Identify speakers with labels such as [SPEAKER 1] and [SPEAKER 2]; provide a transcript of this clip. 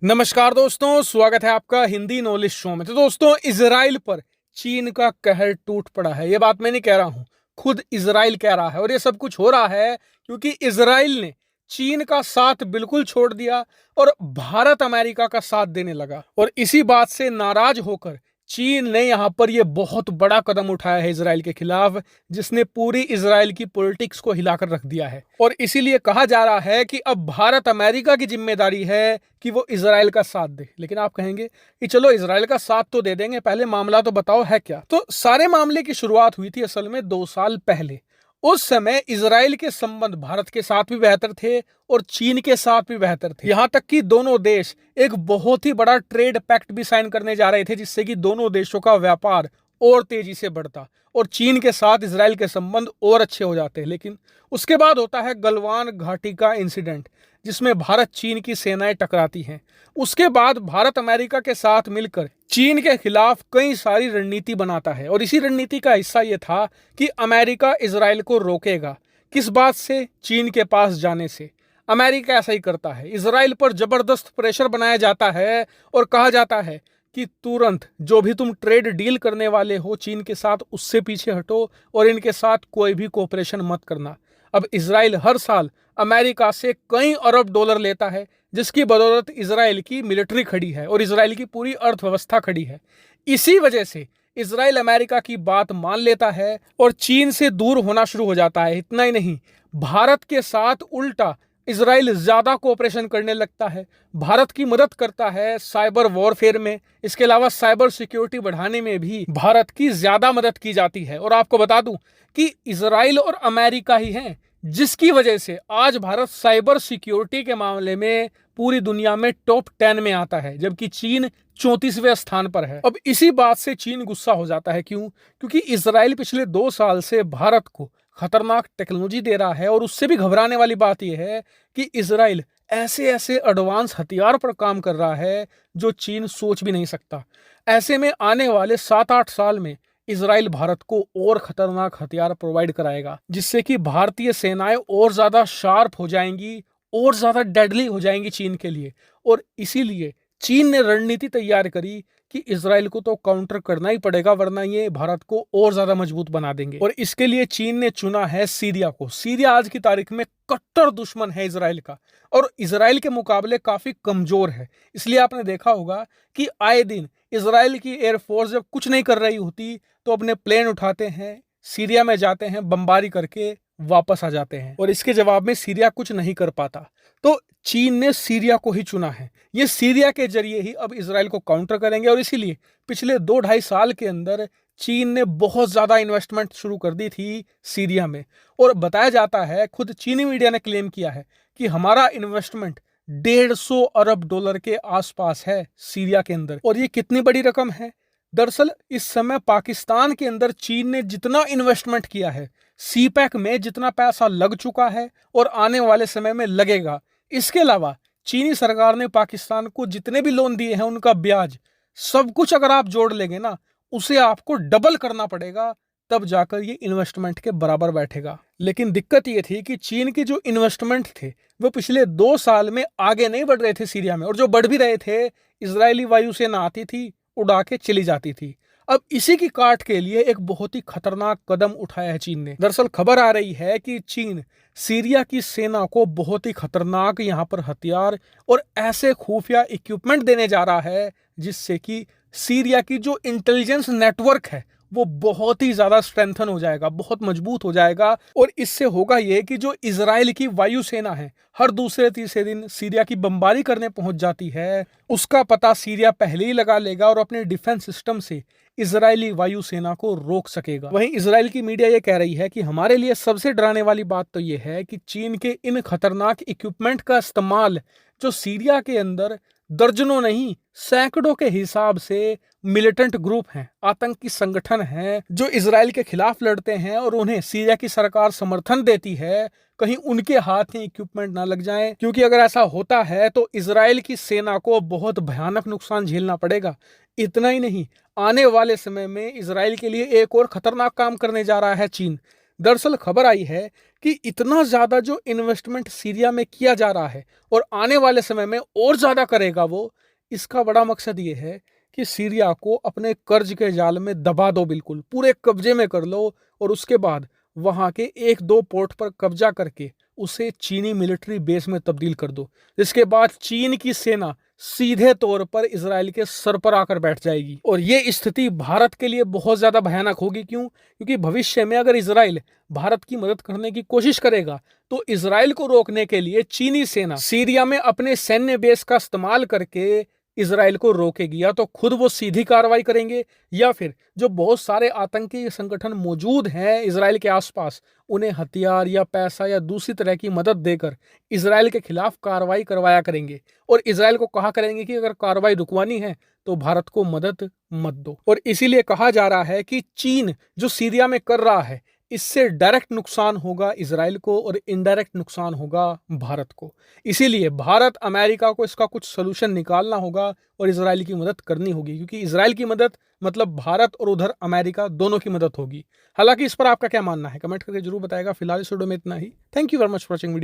[SPEAKER 1] नमस्कार दोस्तों, स्वागत है आपका हिंदी नॉलेज शो में। तो दोस्तों, इजराइल पर चीन का कहर टूट पड़ा है। ये बात मैं नहीं कह रहा हूं, खुद इजराइल कह रहा है। और ये सब कुछ हो रहा है क्योंकि इजराइल ने चीन का साथ बिल्कुल छोड़ दिया और भारत अमेरिका का साथ देने लगा। और इसी बात से नाराज होकर चीन ने यहां पर यह बहुत बड़ा कदम उठाया है इजराइल के खिलाफ, जिसने पूरी इजराइल की पॉलिटिक्स को हिलाकर रख दिया है। और इसीलिए कहा जा रहा है कि अब भारत अमेरिका की जिम्मेदारी है कि वो इजराइल का साथ दे। लेकिन आप कहेंगे कि चलो इजराइल का साथ तो दे देंगे, पहले मामला तो बताओ है क्या। तो सारे मामले की शुरुआत हुई थी असल में 2 साल पहले। उस समय इजराइल के संबंध भारत के साथ भी बेहतर थे और चीन के साथ भी बेहतर थे। यहां तक कि दोनों देश एक बहुत ही बड़ा ट्रेड पैक्ट भी साइन करने जा रहे थे, जिससे कि दोनों देशों का व्यापार और तेजी से बढ़ता और चीन के साथ इजराइल के संबंध और अच्छे हो जाते हैं। लेकिन उसके बाद होता है गलवान घाटी का इंसिडेंट, जिसमें भारत चीन की सेनाएं टकराती हैं। उसके बाद भारत अमेरिका के साथ मिलकर चीन के खिलाफ कई सारी रणनीति बनाता है और इसी रणनीति का हिस्सा यह था कि अमेरिका इजराइल को रोकेगा। किस बात से? चीन के पास जाने से। अमेरिका ऐसा ही करता है, इजराइल पर जबरदस्त प्रेशर बनाया जाता है और कहा जाता है कि तुरंत जो भी तुम ट्रेड डील करने वाले हो चीन के साथ, उससे पीछे हटो और इनके साथ कोई भी कोऑपरेशन मत करना। अब इजराइल हर साल अमेरिका से कई अरब डॉलर लेता है, जिसकी बदौलत इजराइल की मिलिट्री खड़ी है और इजराइल की पूरी अर्थव्यवस्था खड़ी है। इसी वजह से इजराइल अमेरिका की बात मान लेता है और चीन से दूर होना शुरू हो जाता है। इतना ही नहीं, भारत के साथ उल्टा इजराइल ज्यादा कोऑपरेशन करने लगता है, भारत की मदद करता है साइबर वॉरफेयर में। इसके अलावा साइबर सिक्योरिटी बढ़ाने में भी भारत की ज्यादा मदद की जाती है। और आपको बता दूं कि इजराइल और अमेरिका ही हैं जिसकी वजह से आज भारत साइबर सिक्योरिटी के मामले में पूरी दुनिया में टॉप 10 में आता है, जबकि चीन 34वें स्थान पर है। अब इसी बात से चीन गुस्सा हो जाता है। क्यों? क्योंकि इजराइल पिछले 2 साल से भारत को खतरनाक टेक्नोलॉजी दे रहा है और उससे भी घबराने वाली बात यह है कि इजराइल ऐसे ऐसे एडवांस हथियार पर काम कर रहा है जो चीन सोच भी नहीं सकता। ऐसे में आने वाले 7-8 साल में इजराइल भारत को और खतरनाक हथियार प्रोवाइड कराएगा, जिससे कि भारतीय सेनाएं और ज्यादा शार्प हो जाएंगी और ज्यादा डेडली हो जाएंगी चीन के लिए। और इसीलिए चीन ने रणनीति तैयार करी कि इजराइल को तो काउंटर करना ही पड़ेगा, वरना ये भारत को और ज्यादा मजबूत बना देंगे। और इसके लिए चीन ने चुना है सीरिया को। सीरिया आज की तारीख में कट्टर दुश्मन है इजराइल का और इजराइल के मुकाबले काफी कमजोर है। इसलिए आपने देखा होगा कि आए दिन इजराइल की एयरफोर्स जब कुछ नहीं कर रही होती तो अपने प्लेन उठाते हैं, सीरिया में जाते हैं, बमबारी करके वापस आ जाते हैं और इसके जवाब में सीरिया कुछ नहीं कर पाता। तो चीन ने सीरिया को ही चुना है। ये सीरिया के जरिए ही अब इजराइल को काउंटर करेंगे और इसीलिए पिछले 2-2.5 साल के अंदर चीन ने बहुत ज्यादा इन्वेस्टमेंट शुरू कर दी थी सीरिया में। और बताया जाता है, खुद चीनी मीडिया ने क्लेम किया है कि हमारा इन्वेस्टमेंट 150 अरब डॉलर के आसपास है सीरिया के अंदर। और ये कितनी बड़ी रकम है? दरअसल इस समय पाकिस्तान के अंदर चीन ने जितना इन्वेस्टमेंट किया है, सीपैक में जितना पैसा लग चुका है और आने वाले समय में लगेगा, इसके अलावा चीनी सरकार ने पाकिस्तान को जितने भी लोन दिए हैं उनका ब्याज, सब कुछ अगर आप जोड़ लेंगे ना, उसे आपको डबल करना पड़ेगा, तब जाकर ये इन्वेस्टमेंट के बराबर बैठेगा। लेकिन दिक्कत ये थी कि चीन के जो इन्वेस्टमेंट थे वो पिछले 2 साल में आगे नहीं बढ़ रहे थे सीरिया में, और जो बढ़ भी रहे थे इजरायली वायुसेना आती थी, उड़ा के चली जाती थी। अब इसी की काट के लिए एक बहुत ही खतरनाक कदम उठाया है चीन ने। दरअसल खबर आ रही है कि चीन सीरिया की सेना को बहुत ही खतरनाक यहाँ पर हथियार और ऐसे खुफिया इक्विपमेंट देने जा रहा है जिससे कि सीरिया की जो इंटेलिजेंस नेटवर्क है वो बहुत ही ज्यादा स्ट्रेंथन हो जाएगा, बहुत मजबूत हो जाएगा। और इससे होगा ये कि जो इजराइल की वायुसेना है हर दूसरे तीसरे दिन सीरिया की बमबारी करने पहुंच जाती है, उसका पता सीरिया पहले ही लगा लेगा और अपने डिफेंस सिस्टम से इजरायली वायुसेना को रोक सकेगा। वहीं इजराइल की मीडिया ये कह रही है कि हमारे लिए सबसे डराने वाली बात तो ये है कि चीन के इन खतरनाक इक्विपमेंट का इस्तेमाल जो सीरिया के अंदर दर्जनों नहीं सैकड़ों के हिसाब से मिलिटेंट ग्रुप हैं, आतंकी संगठन हैं जो इजराइल के खिलाफ लड़ते हैं और उन्हें सीरिया की सरकार समर्थन देती है, कहीं उनके हाथ में इक्विपमेंट ना लग जाएं। क्योंकि अगर ऐसा होता है तो इजराइल की सेना को बहुत भयानक नुकसान झेलना पड़ेगा। इतना ही नहीं, आने वाले समय में इजराइल के लिए एक और खतरनाक काम करने जा रहा है चीन। दरअसल खबर आई है कि इतना ज़्यादा जो इन्वेस्टमेंट सीरिया में किया जा रहा है और आने वाले समय में और ज़्यादा करेगा वो, इसका बड़ा मकसद ये है कि सीरिया को अपने कर्ज के जाल में दबा दो, बिल्कुल पूरे कब्जे में कर लो और उसके बाद वहाँ के 1-2 पोर्ट पर कब्जा करके उसे चीनी मिलिट्री बेस में तब्दील कर दो, जिसके बाद चीन की सेना सीधे तौर पर इजराइल के सर पर आकर बैठ जाएगी। और ये स्थिति भारत के लिए बहुत ज्यादा भयानक होगी। क्यों? क्योंकि भविष्य में अगर इजराइल भारत की मदद करने की कोशिश करेगा तो इजराइल को रोकने के लिए चीनी सेना सीरिया में अपने सैन्य बेस का इस्तेमाल करके इजराइल को रोकेगी। या तो खुद वो सीधी कार्रवाई करेंगे या फिर जो बहुत सारे आतंकी संगठन मौजूद हैं इजराइल के आसपास, उन्हें हथियार या पैसा या दूसरी तरह की मदद देकर इजराइल के खिलाफ कार्रवाई करवाया करेंगे और इजराइल को कहा करेंगे कि अगर कार्रवाई रुकवानी है तो भारत को मदद मत दो। और इसीलिए कहा जा रहा है कि चीन जो सीरिया में कर रहा है, इससे डायरेक्ट नुकसान होगा इजराइल को और इनडायरेक्ट नुकसान होगा भारत को। इसीलिए भारत अमेरिका को इसका कुछ सोल्यूशन निकालना होगा और इजराइल की मदद करनी होगी, क्योंकि इजराइल की मदद मतलब भारत और उधर अमेरिका दोनों की मदद होगी। हालांकि इस पर आपका क्या मानना है कमेंट करके जरूर बताएगा। फिलहाल इस वीडियो में इतना ही। Thank you very much for watching video.